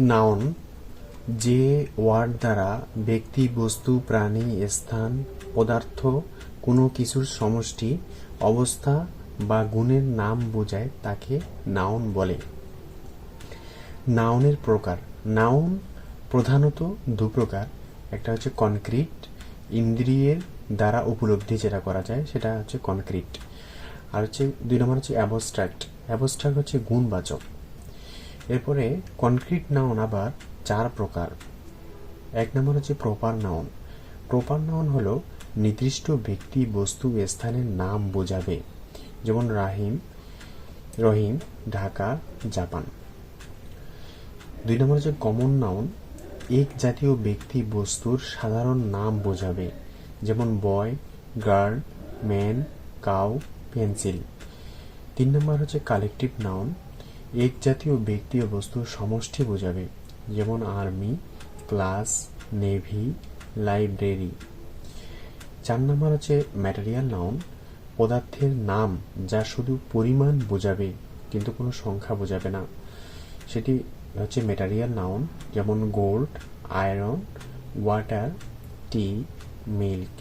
Noun যে word দ্বারা ব্যক্তি, বস্তু, প্রাণী, স্থান, পদার্থ, কোনো কিছুর সমষ্টি, অবস্থা বা গুণের নাম বোঝায় তাকে নাউন বলে। নাউনের প্রকার। নাউন প্রধানত দু প্রকার। একটা হচ্ছে কনক্রিট, ইন্দ্রিয়ের দ্বারা উপলব্ধি যেটা করা যায় সেটা হচ্ছে কনক্রিট। আর হচ্ছে 2 নম্বর হচ্ছে অ্যাবস্ট্রাক্ট। অ্যাবস্ট্রাক্ট হচ্ছে গুণবাচক। এরপরে কনক্রিট নাউন আবার 4 প্রকার। 1 নম্বর হচ্ছে প্রপার নাউন। প্রপার নাউন হলো নির্দিষ্ট ব্যক্তি, বস্তু, স্থানের নাম বোঝাবে, যেমন রহিম, ঢাকা, জাপান। 2 নম্বর হচ্ছে কমন নাউন। এক জাতীয় ব্যক্তি, বস্তুর সাধারণ নাম বোঝাবে, যেমন বয়, গার্ল, ম্যান, কাউ, পেন্সিল। 3 নম্বর হচ্ছে কালেকটিভ নাউন। এক জাতীয় ব্যক্তি ও বস্তুর সমষ্টি বোঝাবে, যেমন আর্মি, ক্লাস, নেভি, লাইব্রেরি। 4 নম্বর হচ্ছে ম্যাটেরিয়াল নাউন। পদার্থের নাম যা শুধু পরিমাণ বোঝাবে কিন্তু কোনো সংখ্যা বোঝাবে না, সেটি হচ্ছে ম্যাটেরিয়াল নাউন, যেমন গোল্ড, আয়রন, ওয়াটার, টি, মিল্ক।